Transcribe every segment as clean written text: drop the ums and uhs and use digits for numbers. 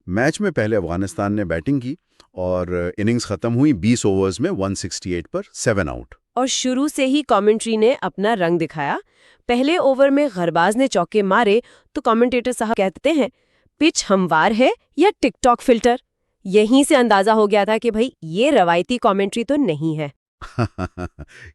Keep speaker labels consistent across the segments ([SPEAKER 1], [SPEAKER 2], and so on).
[SPEAKER 1] Match میں پہلے افغانستان نے بیٹنگ کی اور اننگز ختم ہوئی 20 اوورز میں 168 پر 7 آؤٹ۔
[SPEAKER 2] اور شروع سے ہی کامنٹری نے اپنا رنگ دکھایا۔ پہلے اوور میں غرباز نے چوکے مارے تو کامنٹیٹر صاحب کہتے ہیں پچ ہموار ہے یا ٹک ٹاک فلٹر۔ یہیں سے اندازہ ہو گیا تھا کہ بھائی یہ روایتی کامنٹری تو نہیں ہے۔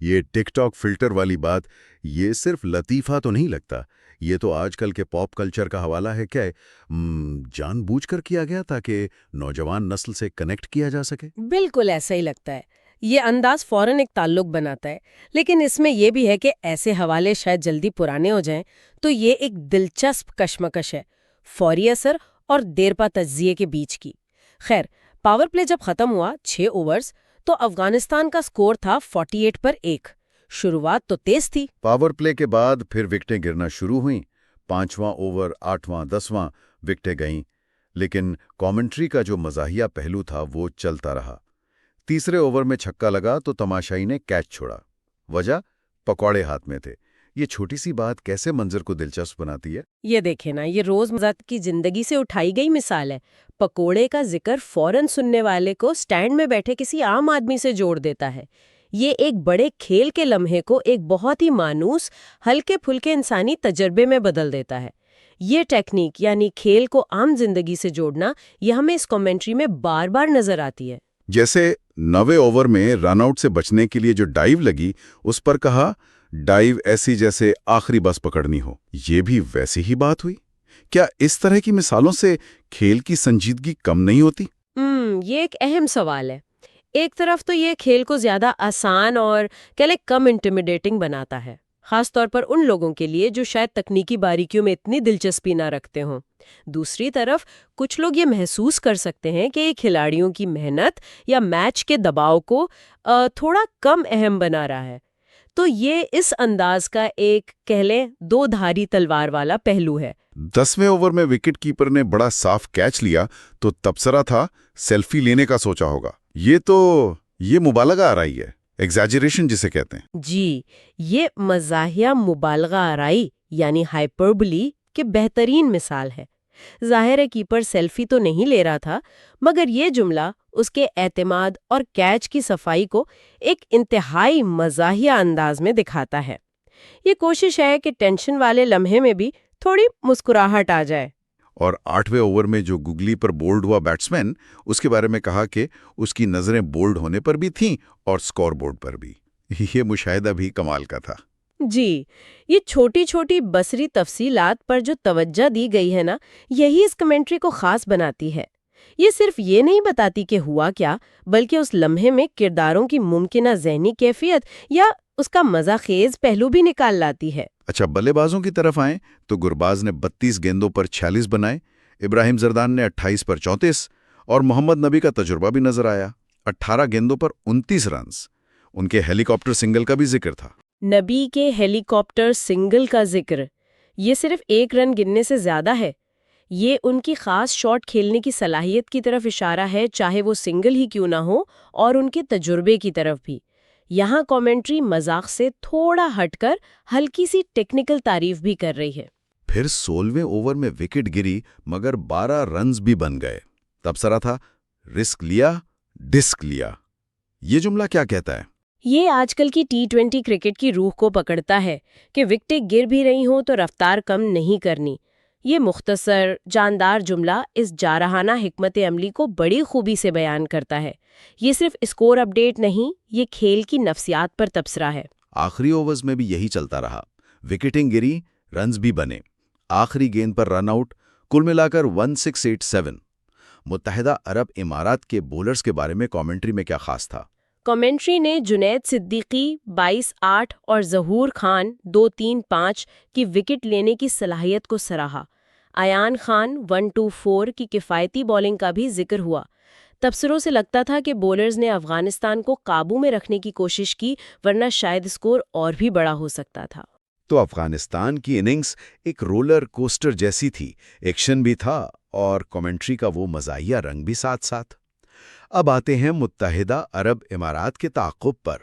[SPEAKER 1] یہ ٹک ٹاک فلٹر والی بات، یہ صرف لطیفہ تو نہیں لگتا، یہ تو آج کل کے پاپ کلچر کا حوالہ ہے کیا؟ جان بوجھ کر کیا گیا تاکہ نوجوان نسل سے کنیکٹ کیا جا سکے؟
[SPEAKER 2] بالکل ایسا ہی لگتا ہے۔ یہ انداز فوراً ایک تعلق بناتا ہے، لیکن اس میں یہ بھی ہے کہ ایسے حوالے شاید جلدی پرانے ہو جائیں تو یہ ایک دلچسپ کشمکش ہے، فوری اثر اور دیرپا تجزیے کے بیچ کی۔ خیر، پاور پلے جب ختم ہوا 6 اوورز تو افغانستان کا سکور تھا 48 پر 1۔ شروعات تو تیز تھی۔
[SPEAKER 1] پاور پلے کے بعد پھر وکٹیں گرنا شروع ہوئیں، 5واں اوور، 8واں، 10واں وکٹیں گئیں، لیکن کامنٹری کا جو مزاحیہ پہلو تھا وہ چلتا رہا۔ تیسرے اوور میں چھکا لگا تو تماشائی نے کیچ چھوڑا، وجہ پکوڑے ہاتھ میں تھے۔ یہ چھوٹی سی بات کیسے منظر کو دلچسپ بناتی ہے؟
[SPEAKER 2] یہ دیکھیں نا، یہ روزمرہ کی زندگی سے اٹھائی گئی مثال ہے۔ پکوڑے کا ذکر فوراً سننے والے کو سٹینڈ میں بیٹھے کسی عام آدمی سے جوڑ دیتا ہے۔ یہ ایک بڑے کھیل کے لمحے کو ایک بہت ہی مانوس، ہلکے پھلکے انسانی تجربے میں بدل دیتا ہے۔ یہ ٹیکنیک یعنی کھیل کو عام زندگی سے جوڑنا، یہ ہمیں اس کمنٹری میں بار بار نظر آتی ہے۔
[SPEAKER 1] جیسے 90 اوور میں رن آؤٹ سے بچنے کے لیے جو ڈائیو لگی، اس پر کہا ڈائیو ایسی جیسے آخری بس پکڑنی ہو۔ یہ بھی ویسی ہی بات ہوئی۔ کیا اس طرح کی مثالوں سے کھیل کی سنجیدگی کم نہیں ہوتی؟
[SPEAKER 2] یہ ایک اہم سوال ہے۔ ایک طرف تو یہ کھیل کو زیادہ آسان اور کم انٹیمیڈیٹنگ بناتا ہے، خاص طور پر ان لوگوں کے لیے جو شاید تکنیکی باریکیوں میں اتنی دلچسپی نہ رکھتے ہوں۔ دوسری طرف کچھ لوگ یہ محسوس کر سکتے ہیں کہ یہ کھلاڑیوں کی محنت یا میچ کے دباؤ کو تھوڑا کم اہم بنا رہا ہے۔ تو یہ اس انداز کا ایک کہہ لیں دو دھاری تلوار والا پہلو ہے۔
[SPEAKER 1] 10ویں اوور میں وکٹ کیپر نے بڑا صاف کیچ لیا تو تبصرہ تھا سیلفی لینے کا سوچا ہوگا۔ یہ مبالغہ آرائی ہے، ایگزیجریشن جسے کہتے ہیں۔
[SPEAKER 2] جی، یہ مزاحیہ مبالغہ آرائی یعنی ہائپربلی کی بہترین مثال ہے۔ ظاہر ہے کیپر سیلفی تو نہیں لے رہا تھا، مگر یہ جملہ اس کے اعتماد اور کیچ کی صفائی کو ایک انتہائی مزاحیہ انداز میں دکھاتا ہے۔ یہ کوشش ہے کہ ٹینشن والے لمحے میں بھی تھوڑی مسکراہٹ آ جائے۔
[SPEAKER 1] اور 8ویں اوور میں جو گگلی پر بولڈ ہوا بیٹسمین، اس کے بارے میں کہا کہ اس کی نظریں بولڈ ہونے پر بھی تھیں اور سکور بورڈ پر بھی۔ یہ مشاہدہ بھی کمال کا تھا۔
[SPEAKER 2] جی، یہ چھوٹی چھوٹی بصری تفصیلات پر جو توجہ دی گئی ہے نا، یہی اس کمنٹری کو خاص بناتی ہے۔ یہ صرف یہ نہیں بتاتی کہ ہوا کیا، بلکہ اس لمحے میں کرداروں کی ممکنہ ذہنی کیفیت یا اس کا مزہ خیز پہلو بھی نکال لاتی ہے۔
[SPEAKER 1] اچھا، بلے بازوں کی طرف آئیں تو گرباز نے 32 گیندوں پر 46 بنائے، ابراہیم زردان نے 28 پر 34 اور محمد نبی کا تجربہ بھی نظر آیا، 18 گیندوں پر 29 رنز۔ ان کے ہیلی کاپٹر سنگل کا بھی ذکر تھا۔
[SPEAKER 2] نبی کے ہیلی کاپٹر سنگل کا ذکر یہ صرف ایک رن گننے سے زیادہ ہے۔ یہ ان کی خاص شاٹ کھیلنے کی صلاحیت کی طرف اشارہ ہے، چاہے وہ سنگل ہی کیوں نہ ہو، اور ان کے تجربے کی طرف بھی۔ یہاں کامنٹری مذاق سے تھوڑا ہٹ کر ہلکی سی ٹیکنیکل تعریف بھی کر رہی ہے۔
[SPEAKER 1] پھر 16ویں اوور میں وکٹ گری مگر 12 رنز بھی بن گئے۔ تبصرہ تھا رسک لیا، ڈسک لیا۔ یہ جملہ کیا کہتا ہے؟
[SPEAKER 2] یہ آج کل کی T20 کرکٹ کی روح کو پکڑتا ہے کہ وکٹیں گر بھی رہی ہوں تو رفتار کم نہیں کرنی۔ یہ مختصر، جاندار جملہ اس جارحانہ حکمت عملی کو بڑی خوبی سے بیان کرتا ہے۔ یہ صرف اسکور اپ ڈیٹ نہیں، یہ کھیل کی نفسیات پر تبصرہ ہے۔
[SPEAKER 1] آخری اوورز میں بھی یہی چلتا رہا، وکٹیں گری، رنز بھی بنے، آخری گیند پر رن آؤٹ، کل ملا کر 1687۔ متحدہ عرب امارات کے بولرز کے بارے میں کامنٹری میں کیا خاص تھا؟
[SPEAKER 2] کامنٹری نے جنید صدیقی 22-8 اور ظہور خان 2-3-5 کی وکٹ لینے کی صلاحیت کو سراہا۔ ایان خان 1-2-4 کی کفایتی بولنگ کا بھی ذکر ہوا۔ تبصروں سے لگتا تھا کہ بولرز نے افغانستان کو قابو میں رکھنے کی کوشش کی، ورنہ شاید اسکور اور بھی بڑا ہو سکتا تھا۔
[SPEAKER 1] تو افغانستان کی اننگز ایک رولر کوسٹر جیسی تھی، ایکشن بھی تھا اور کامنٹری کا وہ مزاحیہ رنگ بھی ساتھ ساتھ۔ اب آتے ہیں متحدہ عرب امارات کے تعاقب پر۔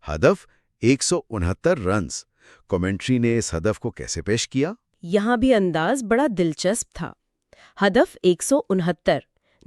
[SPEAKER 1] ہدف 169 رنز۔ کامنٹری نے اس ہدف کو کیسے پیش کیا؟
[SPEAKER 2] یہاں بھی انداز بڑا دلچسپ تھا۔ ہدف 169،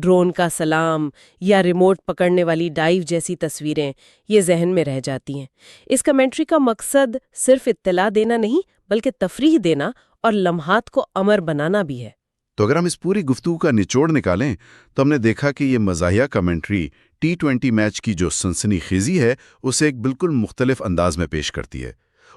[SPEAKER 2] ڈرون کا سلام یا ریموٹ پکڑنے والی ڈائیو جیسی تصویریں یہ ذہن میں رہ جاتی ہیں۔ اس کمنٹری کا مقصد صرف اطلاع دینا نہیں بلکہ تفریح دینا اور لمحات کو امر بنانا بھی ہے۔
[SPEAKER 3] تو اگر ہم اس پوری گفتگو کا نچوڑ نکالیں تو ہم نے دیکھا کہ یہ مزاحیہ کمنٹری T20 میچ کی جو سنسنی خیزی ہے اسے ایک بالکل مختلف انداز میں پیش کرتی ہے۔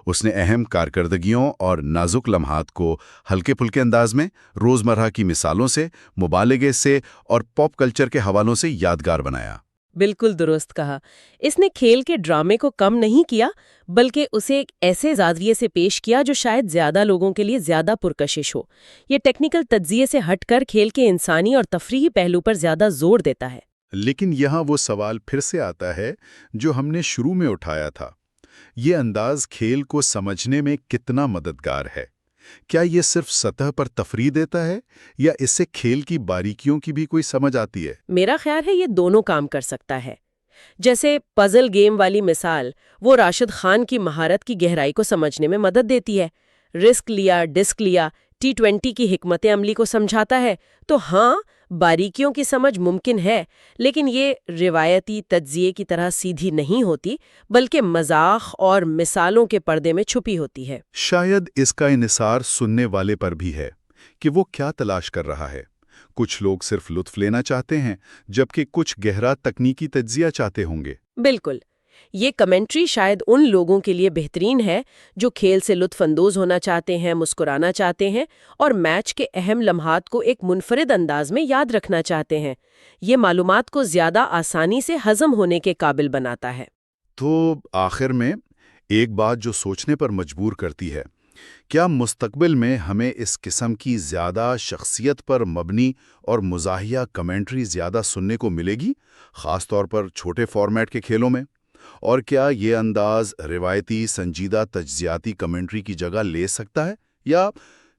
[SPEAKER 3] اس نے اہم کارکردگیوں اور نازک لمحات کو ہلکے پھلکے انداز میں روزمرہ کی مثالوں سے، مبالغے سے اور پاپ کلچر کے حوالوں سے یادگار بنایا۔
[SPEAKER 2] بالکل درست کہا۔ اس نے کھیل کے ڈرامے کو کم نہیں کیا بلکہ اسے ایک ایسے زاویے سے پیش کیا جو شاید زیادہ لوگوں کے لیے زیادہ پرکشش ہو۔ یہ ٹیکنیکل تجزیے سے ہٹ کر کھیل کے انسانی اور تفریحی پہلو پر زیادہ زور دیتا ہے۔
[SPEAKER 4] لیکن یہاں وہ سوال پھر سے آتا ہے جو ہم نے شروع میں اٹھایا تھا، یہ انداز کھیل کو سمجھنے میں کتنا مددگار ہے؟ کیا یہ صرف سطح پر تفریح دیتا ہے یا اس سے کھیل کی باریکیوں کی بھی کوئی سمجھ آتی ہے؟
[SPEAKER 2] میرا خیال ہے یہ دونوں کام کر سکتا ہے۔ جیسے پزل گیم والی مثال، وہ راشد خان کی مہارت کی گہرائی کو سمجھنے میں مدد دیتی ہے۔ رسک لیا، ڈسک لیا، T20 کی حکمت عملی کو سمجھاتا ہے۔ تو ہاں، باریکیوں کی سمجھ ممکن ہے، لیکن یہ روایتی تجزیے کی طرح سیدھی نہیں ہوتی بلکہ مذاق اور مثالوں کے پردے میں چھپی ہوتی ہے۔
[SPEAKER 4] شاید اس کا انحصار سننے والے پر بھی ہے کہ وہ کیا تلاش کر رہا ہے۔ کچھ لوگ صرف لطف لینا چاہتے ہیں جبکہ کچھ گہرا تکنیکی تجزیہ چاہتے ہوں گے۔
[SPEAKER 2] بالکل، یہ کمنٹری شاید ان لوگوں کے لیے بہترین ہے جو کھیل سے لطف اندوز ہونا چاہتے ہیں، مسکرانا چاہتے ہیں اور میچ کے اہم لمحات کو ایک منفرد انداز میں یاد رکھنا چاہتے ہیں۔ یہ معلومات کو زیادہ آسانی سے ہضم ہونے کے قابل بناتا ہے۔
[SPEAKER 4] تو آخر میں ایک بات جو سوچنے پر مجبور کرتی ہے، کیا مستقبل میں ہمیں اس قسم کی زیادہ شخصیت پر مبنی اور مزاحیہ کمنٹری زیادہ سننے کو ملے گی، خاص طور پر چھوٹے فارمیٹ کے کھیلوں میں؟ اور کیا یہ انداز روایتی سنجیدہ تجزیاتی کمنٹری کی جگہ لے سکتا ہے، یا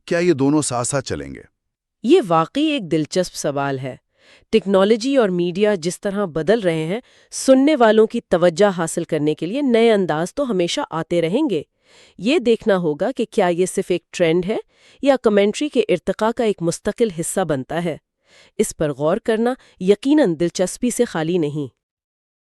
[SPEAKER 4] کیا یہ دونوں ساتھ ساتھ چلیں گے؟
[SPEAKER 2] یہ واقعی ایک دلچسپ سوال ہے۔ ٹیکنالوجی اور میڈیا جس طرح بدل رہے ہیں، سننے والوں کی توجہ حاصل کرنے کے لیے نئے انداز تو ہمیشہ آتے رہیں گے۔ یہ دیکھنا ہوگا کہ کیا یہ صرف ایک ٹرینڈ ہے یا کمنٹری کے ارتقاء کا ایک مستقل حصہ بنتا ہے۔ اس پر غور کرنا یقیناً دلچسپی سے خالی نہیں۔